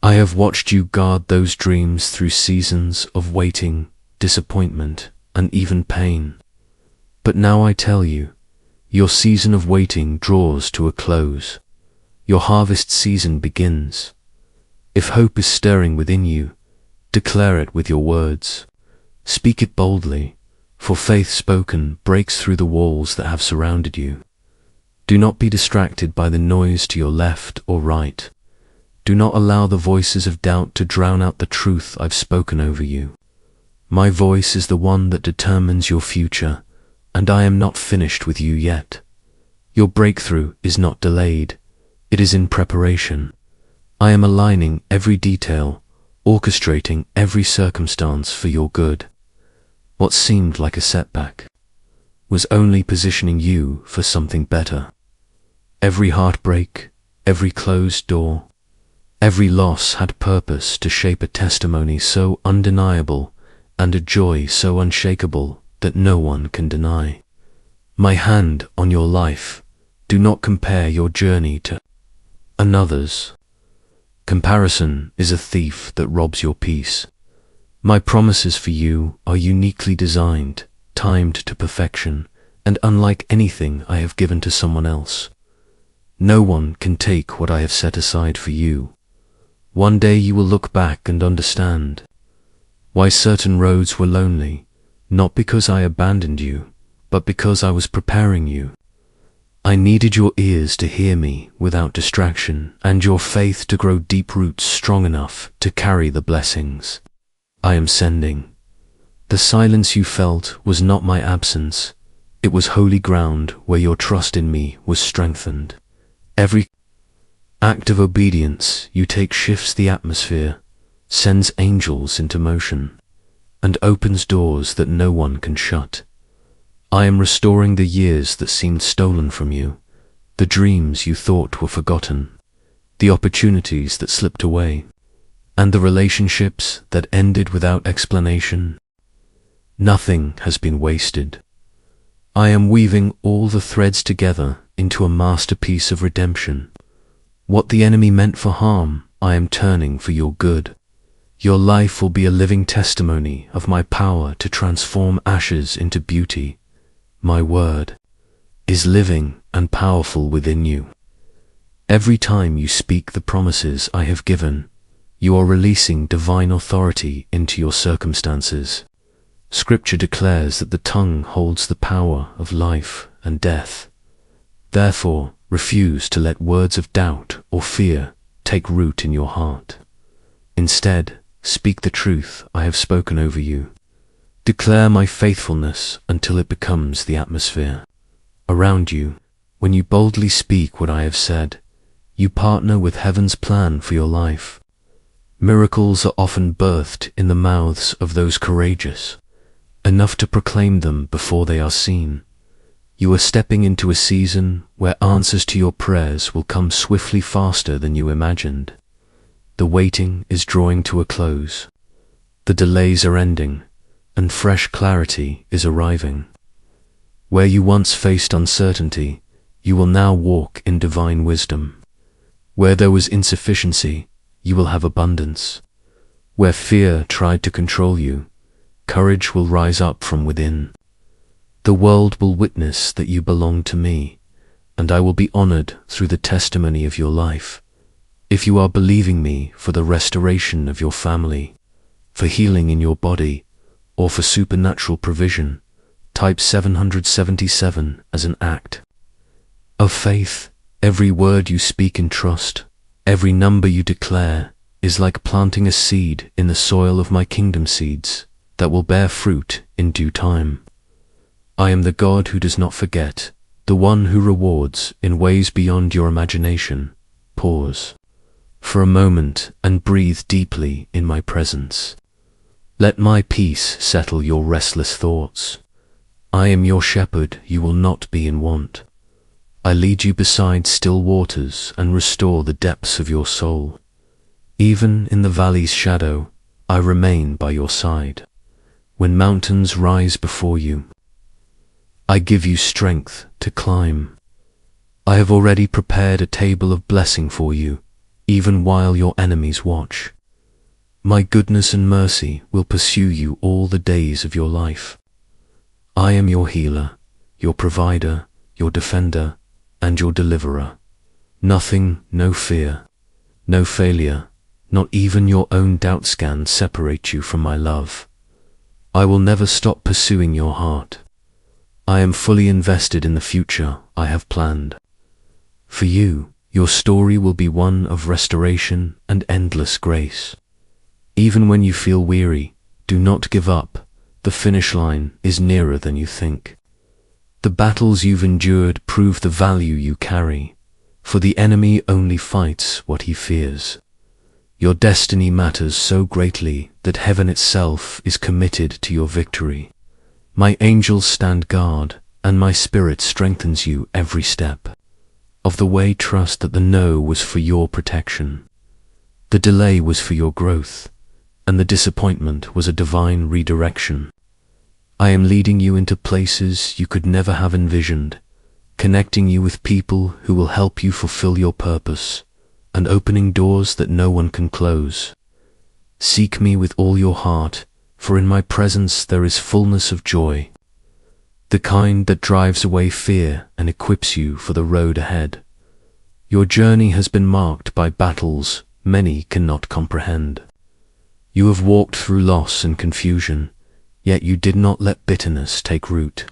I have watched you guard those dreams through seasons of waiting, disappointment, and even pain. But now I tell you, your season of waiting draws to a close. Your harvest season begins. If hope is stirring within you, declare it with your words. Speak it boldly, for faith spoken breaks through the walls that have surrounded you. Do not be distracted by the noise to your left or right. Do not allow the voices of doubt to drown out the truth I've spoken over you. My voice is the one that determines your future, and I am not finished with you yet. Your breakthrough is not delayed, it is in preparation. I am aligning every detail, orchestrating every circumstance for your good. What seemed like a setback was only positioning you for something better. Every heartbreak, every closed door, every loss had purpose to shape a testimony so undeniable and a joy so unshakable that no one can deny. My hand on your life, do not compare your journey to another's. Comparison is a thief that robs your peace. My promises for you are uniquely designed, timed to perfection, and unlike anything I have given to someone else. No one can take what I have set aside for you. One day you will look back and understand why certain roads were lonely, not because I abandoned you, but because I was preparing you. I needed your ears to hear me without distraction, and your faith to grow deep roots strong enough to carry the blessings I am sending. The silence you felt was not my absence, it was holy ground where your trust in me was strengthened. Every act of obedience you take shifts the atmosphere, sends angels into motion, and opens doors that no one can shut. I am restoring the years that seemed stolen from you, the dreams you thought were forgotten, the opportunities that slipped away, and the relationships that ended without explanation. Nothing has been wasted. I am weaving all the threads together into a masterpiece of redemption. What the enemy meant for harm, I am turning for your good. Your life will be a living testimony of my power to transform ashes into beauty. My word is living and powerful within you. Every time you speak the promises I have given, you are releasing divine authority into your circumstances. Scripture declares that the tongue holds the power of life and death. Therefore, refuse to let words of doubt or fear take root in your heart. Instead, speak the truth I have spoken over you. Declare my faithfulness until it becomes the atmosphere around you. When you boldly speak what I have said, you partner with heaven's plan for your life. Miracles are often birthed in the mouths of those courageous, enough to proclaim them before they are seen. You are stepping into a season where answers to your prayers will come swiftly faster than you imagined. The waiting is drawing to a close. The delays are ending, and fresh clarity is arriving. Where you once faced uncertainty, you will now walk in divine wisdom. Where there was insufficiency, you will have abundance. Where fear tried to control you, courage will rise up from within. The world will witness that you belong to me, and I will be honored through the testimony of your life. If you are believing me for the restoration of your family, for healing in your body, or for supernatural provision, type 777 as an act of faith. Every word you speak in trust, every number you declare, is like planting a seed in the soil of my kingdom seeds that will bear fruit in due time. I am the God who does not forget, the one who rewards in ways beyond your imagination. Pause for a moment and breathe deeply in my presence. Let my peace settle your restless thoughts. I am your shepherd, you will not be in want. I lead you beside still waters and restore the depths of your soul. Even in the valley's shadow, I remain by your side. When mountains rise before you, I give you strength to climb. I have already prepared a table of blessing for you, even while your enemies watch. My goodness and mercy will pursue you all the days of your life. I am your healer, your provider, your defender, and your deliverer. Nothing, no fear, no failure, Not even your own doubts can separate you from my love. I will never stop pursuing your heart. I am fully invested in the future I have planned. For you, your story will be one of restoration and endless grace. Even when you feel weary, do not give up. The finish line is nearer than you think. The battles you've endured prove the value you carry, for the enemy only fights what he fears. Your destiny matters so greatly that heaven itself is committed to your victory. My angels stand guard, and my spirit strengthens you every step of the way. Trust that the no was for your protection. The delay was for your growth, and the disappointment was a divine redirection. I am leading you into places you could never have envisioned, connecting you with people who will help you fulfill your purpose, and opening doors that no one can close. Seek me with all your heart, for in my presence there is fullness of joy, the kind that drives away fear and equips you for the road ahead. Your journey has been marked by battles many cannot comprehend. You have walked through loss and confusion, yet you did not let bitterness take root.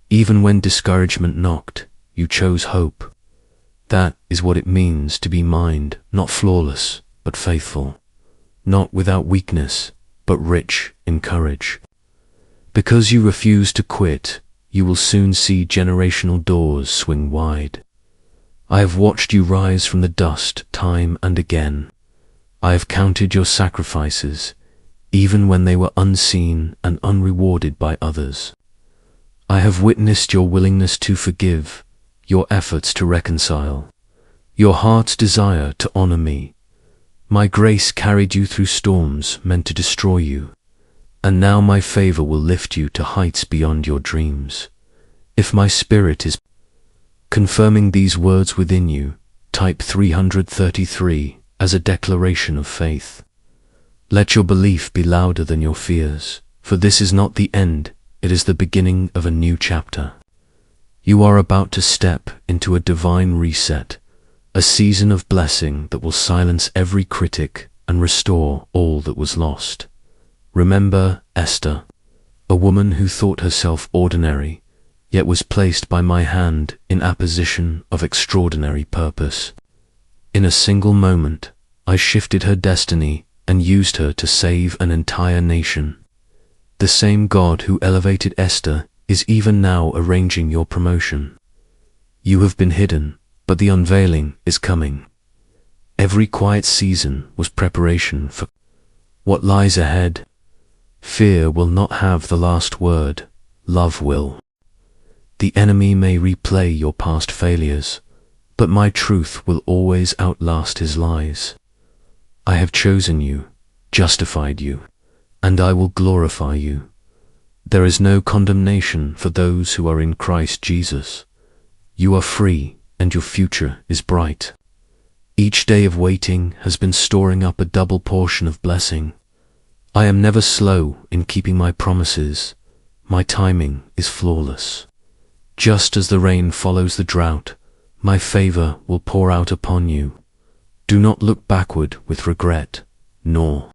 Even when discouragement knocked, you chose hope. That is what it means to be mind, not flawless, but faithful. Not without weakness, but rich in courage. Because you refuse to quit, you will soon see generational doors swing wide. I have watched you rise from the dust time and again. I have counted your sacrifices, even when they were unseen and unrewarded by others. I have witnessed your willingness to forgive, your efforts to reconcile, your heart's desire to honor me. My grace carried you through storms meant to destroy you, and now my favor will lift you to heights beyond your dreams. If my spirit is confirming these words within you, type 333 as a declaration of faith. Let your belief be louder than your fears, for this is not the end, it is the beginning of a new chapter. You are about to step into a divine reset, a season of blessing that will silence every critic and restore all that was lost. Remember Esther, a woman who thought herself ordinary, yet was placed by my hand in apposition of extraordinary purpose. In a single moment, I shifted her destiny and used her to save an entire nation. The same God who elevated Esther is even now arranging your promotion. You have been hidden, but the unveiling is coming. Every quiet season was preparation for what lies ahead. Fear will not have the last word, love will. The enemy may replay your past failures, but my truth will always outlast his lies. I have chosen you, justified you, and I will glorify you. There is no condemnation for those who are in Christ Jesus. You are free, and your future is bright. Each day of waiting has been storing up a double portion of blessing. I am never slow in keeping my promises. My timing is flawless. Just as the rain follows the drought, my favor will pour out upon you. Do not look backward with regret, nor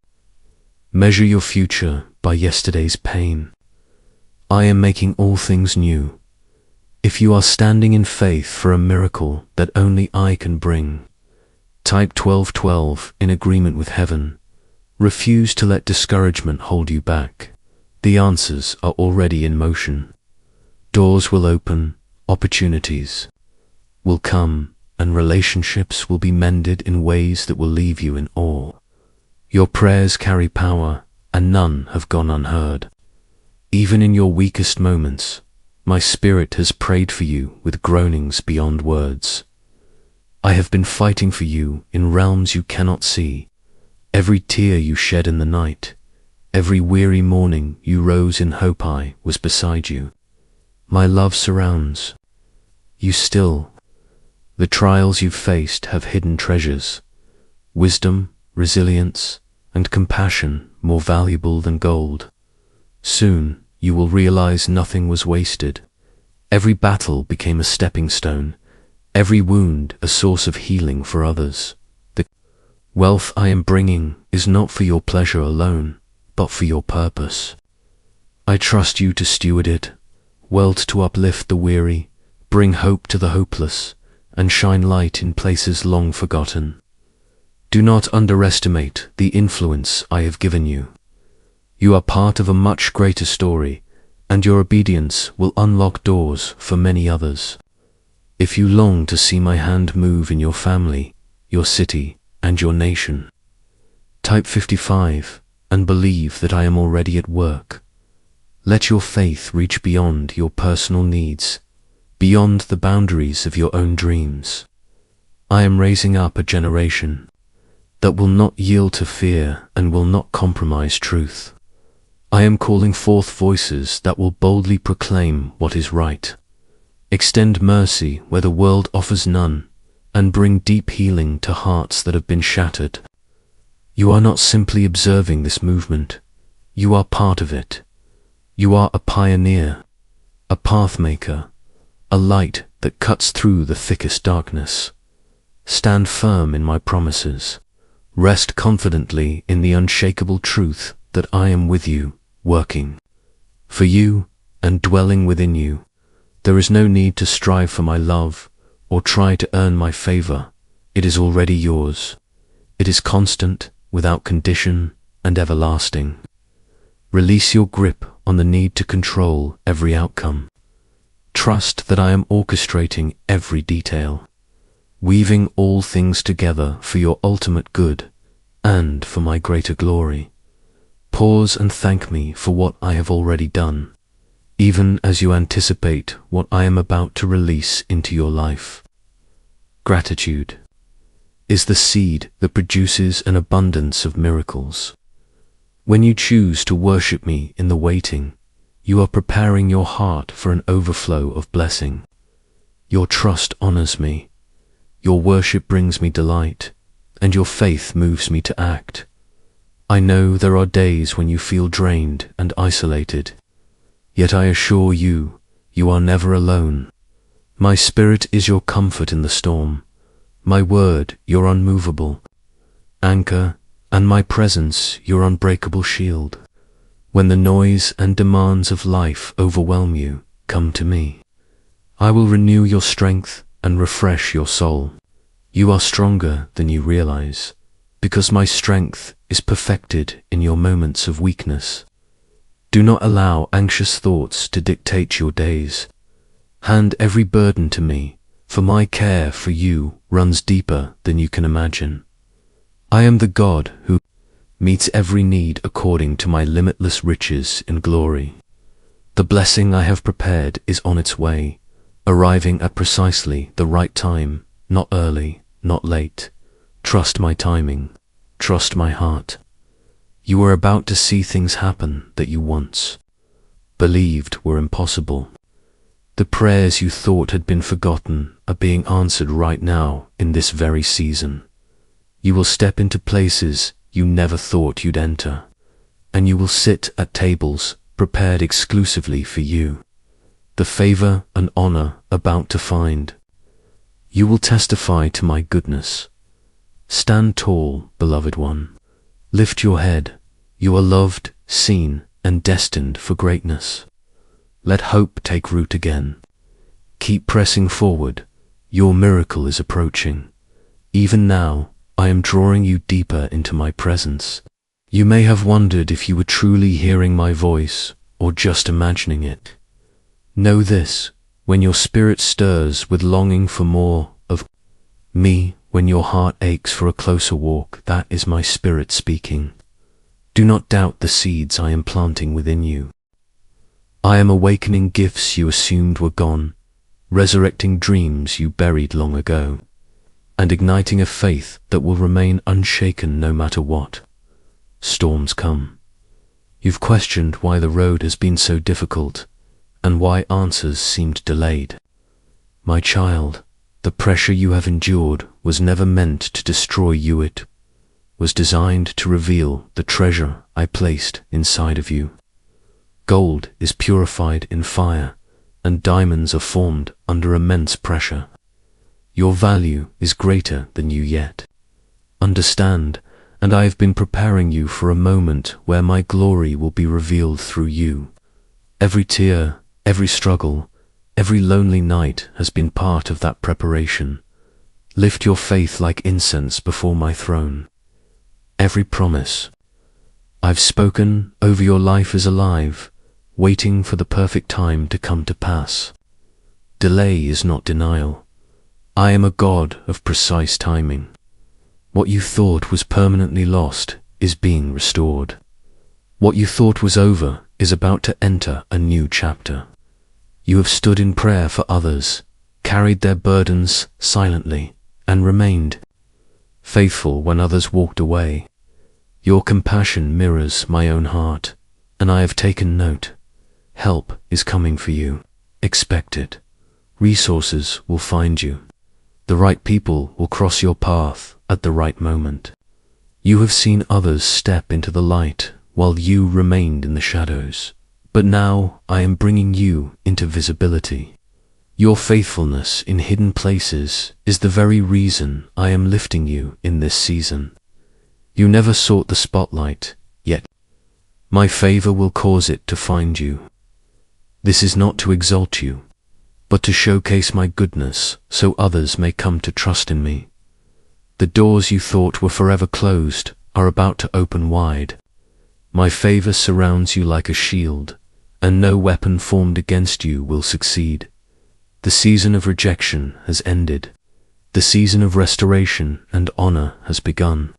measure your future by yesterday's pain. I am making all things new. If you are standing in faith for a miracle that only I can bring, type 1212 in agreement with heaven. Refuse to let discouragement hold you back. The answers are already in motion. Doors will open, opportunities will come, and relationships will be mended in ways that will leave you in awe. Your prayers carry power, and none have gone unheard. Even in your weakest moments, my spirit has prayed for you with groanings beyond words. I have been fighting for you in realms you cannot see. Every tear you shed in the night, every weary morning you rose in hope, I was beside you. My love surrounds you still. The trials you've faced have hidden treasures, wisdom, resilience, and compassion more valuable than gold. Soon you will realize nothing was wasted. Every battle became a stepping stone, every wound a source of healing for others. The Wealth I am bringing is not for your pleasure alone, but for your purpose. I trust you to steward it, wealth to uplift the weary, bring hope to the hopeless, and shine light in places long forgotten. Do not underestimate the influence I have given you. You are part of a much greater story, and your obedience will unlock doors for many others. If you long to see my hand move in your family, your city, and your nation, type 55 and believe that I am already at work. Let your faith reach beyond your personal needs, beyond the boundaries of your own dreams. I am raising up a generation that will not yield to fear and will not compromise truth. I am calling forth voices that will boldly proclaim what is right, extend mercy where the world offers none, and bring deep healing to hearts that have been shattered. You are not simply observing this movement, you are part of it. You are a pioneer, a pathmaker, a light that cuts through the thickest darkness. Stand firm in my promises. Rest confidently in the unshakable truth that I am with you, working for you and dwelling within you. There is no need to strive for my love or try to earn my favor. It is already yours. It is constant, without condition, and everlasting. Release your grip on the need to control every outcome. Trust that I am orchestrating every detail, weaving all things together for your ultimate good and for my greater glory. Pause and thank me for what I have already done, even as you anticipate what I am about to release into your life. Gratitude is the seed that produces an abundance of miracles. When you choose to worship me in the waiting, you are preparing your heart for an overflow of blessing. Your trust honors me, your worship brings me delight, and your faith moves me to act. I know there are days when you feel drained and isolated, yet I assure you, you are never alone. My spirit is your comfort in the storm, my word your unmovable anchor, and my presence your unbreakable shield. When the noise and demands of life overwhelm you, come to me. I will renew your strength and refresh your soul. You are stronger than you realize, because my strength is perfected in your moments of weakness. Do not allow anxious thoughts to dictate your days. Hand every burden to me, for my care for you runs deeper than you can imagine. I am the God who meets every need according to my limitless riches in glory. The blessing I have prepared is on its way, arriving at precisely the right time, not early, not late. Trust my timing, trust my heart. You are about to see things happen that you once believed were impossible. The prayers you thought had been forgotten are being answered right now in this very season. You will step into places you never thought you'd enter, and you will sit at tables prepared exclusively for you. The favor and honor about to find. You will testify to my goodness. Stand tall, beloved one. Lift your head. You are loved, seen, and destined for greatness. Let hope take root again. Keep pressing forward. Your miracle is approaching. Even now, I am drawing you deeper into my presence. You may have wondered if you were truly hearing my voice or just imagining it. Know this, when your spirit stirs with longing for more of me, when your heart aches for a closer walk, that is my spirit speaking. Do not doubt the seeds I am planting within you. I am awakening gifts you assumed were gone, resurrecting dreams you buried long ago, and igniting a faith that will remain unshaken no matter what storms come. You've questioned why the road has been so difficult, and why answers seemed delayed. My child, the pressure you have endured was never meant to destroy you. It was designed to reveal the treasure I placed inside of you. Gold is purified in fire, and diamonds are formed under immense pressure. Your value is greater than you yet. understand, and I have been preparing you for a moment where my glory will be revealed through you. Every tear, every struggle, every lonely night has been part of that preparation. Lift your faith like incense before my throne. Every promise I've spoken over your life is alive, waiting for the perfect time to come to pass. Delay is not denial. I am a God of precise timing. What you thought was permanently lost is being restored. What you thought was over is about to enter a new chapter. You have stood in prayer for others, carried their burdens silently, and remained faithful when others walked away. Your compassion mirrors my own heart, and I have taken note. Help is coming for you. Expect it. Resources will find you. The right people will cross your path at the right moment. You have seen others step into the light while you remained in the shadows. But now I am bringing you into visibility. Your faithfulness in hidden places is the very reason I am lifting you in this season. You never sought the spotlight, yet my favor will cause it to find you. This is not to exalt you, but to showcase my goodness so others may come to trust in me. The doors you thought were forever closed are about to open wide. My favor surrounds you like a shield, and no weapon formed against you will succeed. The season of rejection has ended. The season of restoration and honor has begun.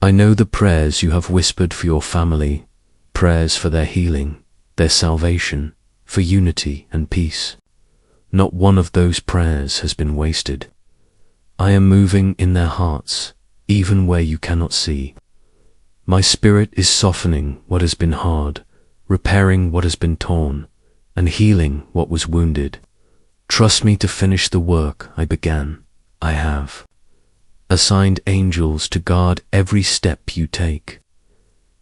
I know the prayers you have whispered for your family, prayers for their healing, their salvation, for unity and peace. Not one of those prayers has been wasted. I am moving in their hearts, even where you cannot see. My spirit is softening what has been hard, repairing what has been torn, and healing what was wounded. Trust me to finish the work I began. I have assigned angels to guard every step you take.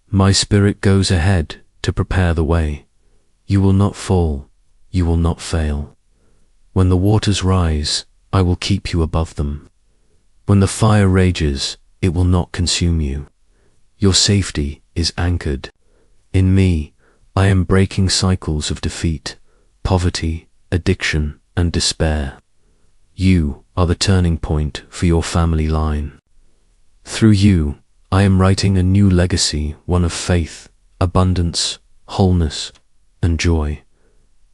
My spirit goes ahead to prepare the way. You will not fall. You will not fail. When the waters rise, I will keep you above them. When the fire rages, it will not consume you. Your safety is anchored. In me, I am breaking cycles of defeat, poverty, addiction, and despair. You are the turning point for your family line. Through you, I am writing a new legacy, one of faith, abundance, wholeness, and joy.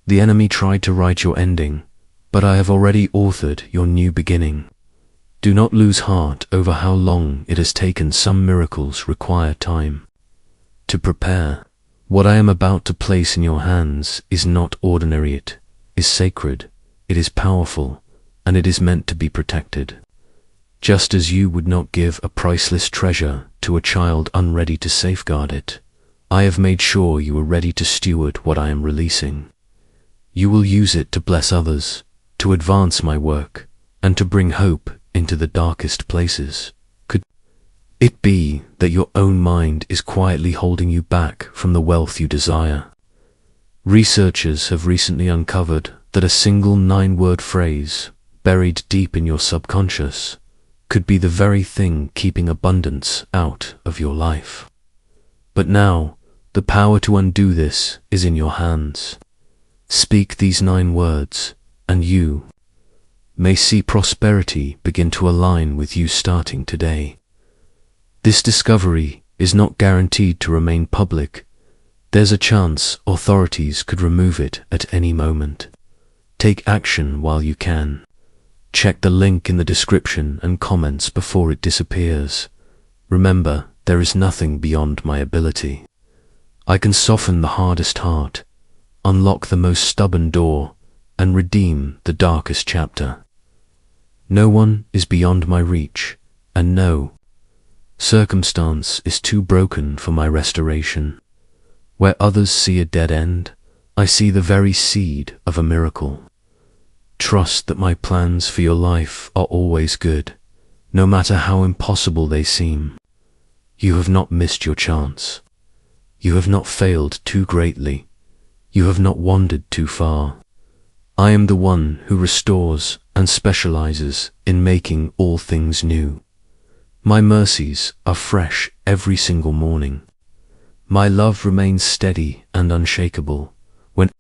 The enemy tried to write your ending, but I have already authored your new beginning. Do not lose heart over how long it has taken. Some miracles require time to prepare. What I am about to place in your hands is not ordinary. It is sacred, it is powerful, and it is meant to be protected. Just as you would not give a priceless treasure to a child unready to safeguard it, I have made sure you are ready to steward what I am releasing. You will use it to bless others, to advance my work, and to bring hope into the darkest places. Could it be that your own mind is quietly holding you back from the wealth you desire? Researchers have recently uncovered that a single 9-word phrase, buried deep in your subconscious, could be the very thing keeping abundance out of your life. But now, the power to undo this is in your hands. Speak these 9 words, and you may see prosperity begin to align with you starting today. This discovery is not guaranteed to remain public. There's a chance authorities could remove it at any moment. Take action while you can. Check the link in the description and comments before it disappears. Remember, there is nothing beyond my ability. I can soften the hardest heart, unlock the most stubborn door, and redeem the darkest chapter. No one is beyond my reach, and no circumstance is too broken for my restoration. Where others see a dead end, I see the very seed of a miracle. Trust that my plans for your life are always good, no matter how impossible they seem. You have not missed your chance. You have not failed too greatly. You have not wandered too far. I am the one who restores and specializes in making all things new. My mercies are fresh every single morning. My love remains steady and unshakable. When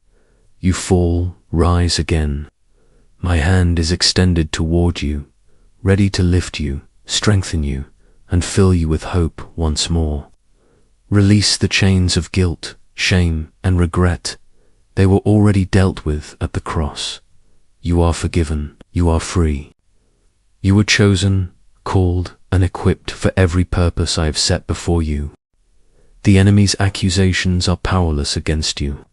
you fall, rise again. My hand is extended toward you, ready to lift you, strengthen you, and fill you with hope once more. Release the chains of guilt, shame, and regret. They were already dealt with at the cross. You are forgiven. You are free. You were chosen, called, and equipped for every purpose I have set before you. The enemy's accusations are powerless against you.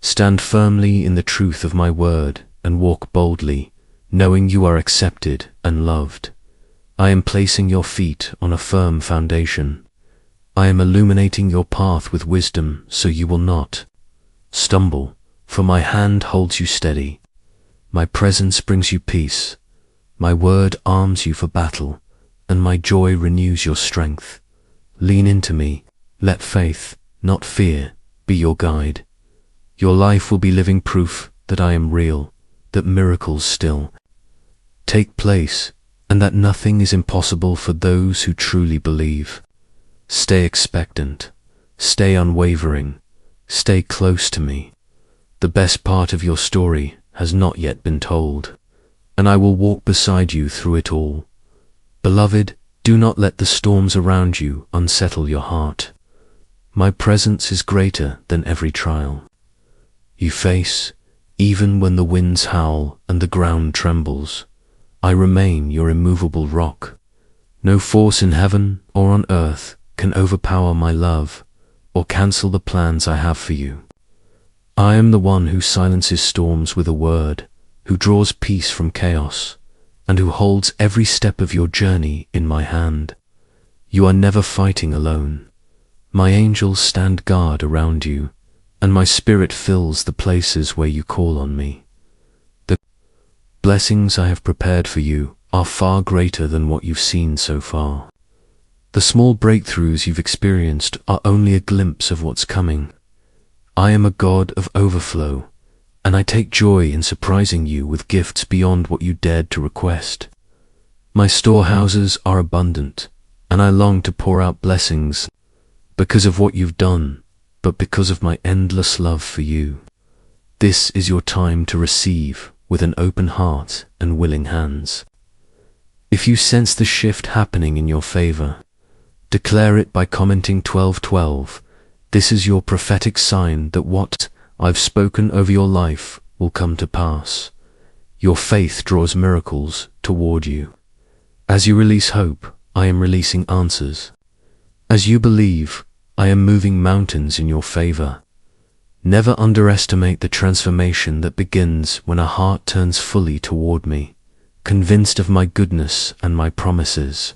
Stand firmly in the truth of my word and walk boldly, knowing you are accepted and loved. I am placing your feet on a firm foundation. I am illuminating your path with wisdom so you will not stumble, for my hand holds you steady. My presence brings you peace. My word arms you for battle, and my joy renews your strength. Lean into me. Let faith, not fear, be your guide. Your life will be living proof that I am real, that miracles still take place, and that nothing is impossible for those who truly believe. Stay expectant. Stay unwavering. Stay close to me. The best part of your story has not yet been told, and I will walk beside you through it all. Beloved, do not let the storms around you unsettle your heart. My presence is greater than every trial you face, even when the winds howl and the ground trembles. I remain your immovable rock. No force in heaven or on earth can overpower my love or cancel the plans I have for you. I am the one who silences storms with a word, who draws peace from chaos, and who holds every step of your journey in my hand. You are never fighting alone. My angels stand guard around you, and my spirit fills the places where you call on me. The blessings I have prepared for you are far greater than what you've seen so far. The small breakthroughs you've experienced are only a glimpse of what's coming. I am a God of overflow, and I take joy in surprising you with gifts beyond what you dared to request. My storehouses are abundant, and I long to pour out blessings because of what you've done, but because of my endless love for you. This is your time to receive with an open heart and willing hands. If you sense the shift happening in your favor, declare it by commenting 1212. This is your prophetic sign that what I've spoken over your life will come to pass. Your faith draws miracles toward you. As you release hope, I am releasing answers. As you believe, I am moving mountains in your favor. Never underestimate the transformation that begins when a heart turns fully toward me, convinced of my goodness and my promises.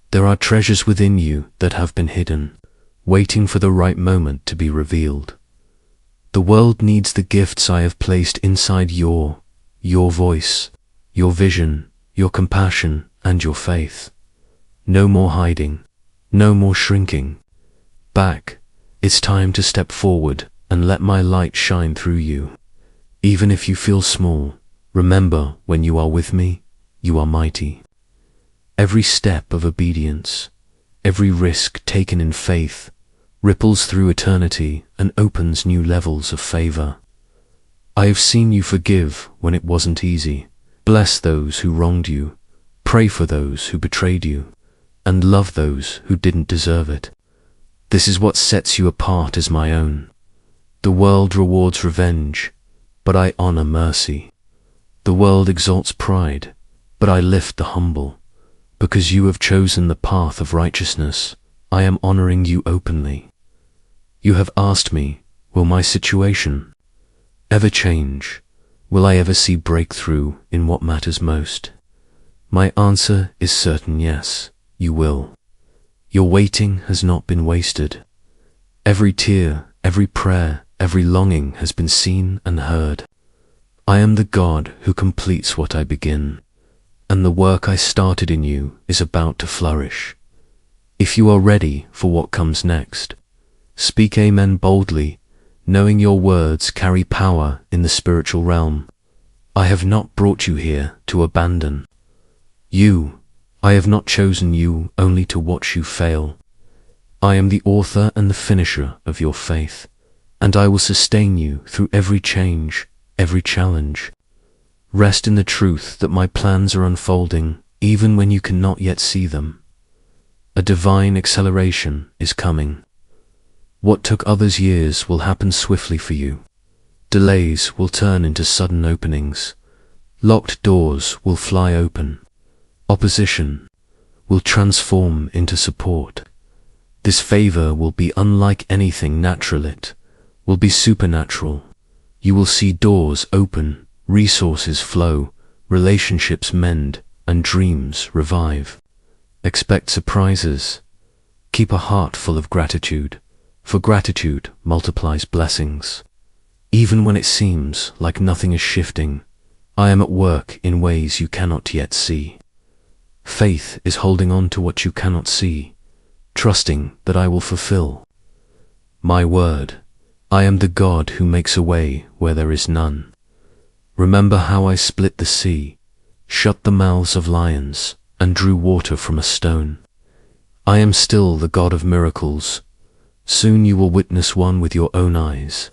There are treasures within you that have been hidden, waiting for the right moment to be revealed. The world needs the gifts I have placed inside your voice, your vision, your compassion, and your faith. No more hiding, no more shrinking. Back, it's time to step forward and let my light shine through you. Even if you feel small, remember when you are with me, you are mighty. Every step of obedience, every risk taken in faith, ripples through eternity and opens new levels of favor. I have seen you forgive when it wasn't easy, bless those who wronged you, pray for those who betrayed you, and love those who didn't deserve it. This is what sets you apart as my own. The world rewards revenge, but I honor mercy. The world exalts pride, but I lift the humble. Because you have chosen the path of righteousness, I am honoring you openly. You have asked me, will my situation ever change? Will I ever see breakthrough in what matters most? My answer is certain yes, you will. Your waiting has not been wasted. Every tear, every prayer, every longing has been seen and heard. I am the God who completes what I begin, and the work I started in you is about to flourish. If you are ready for what comes next, speak amen boldly, knowing your words carry power in the spiritual realm. I have not brought you here to abandon you, I have not chosen you only to watch you fail. I am the author and the finisher of your faith, and I will sustain you through every change, every challenge. Rest in the truth that my plans are unfolding even when you cannot yet see them. A divine acceleration is coming. What took others years will happen swiftly for you. Delays will turn into sudden openings. Locked doors will fly open. Opposition will transform into support. This favor will be unlike anything natural. It will be supernatural. You will see doors open, resources flow, relationships mend, and dreams revive. Expect surprises. Keep a heart full of gratitude, for gratitude multiplies blessings. Even when it seems like nothing is shifting, I am at work in ways you cannot yet see. Faith is holding on to what you cannot see, trusting that I will fulfill. My word, I am the God who makes a way where there is none. Remember how I split the sea, shut the mouths of lions, and drew water from a stone. I am still the God of miracles. Soon you will witness one with your own eyes.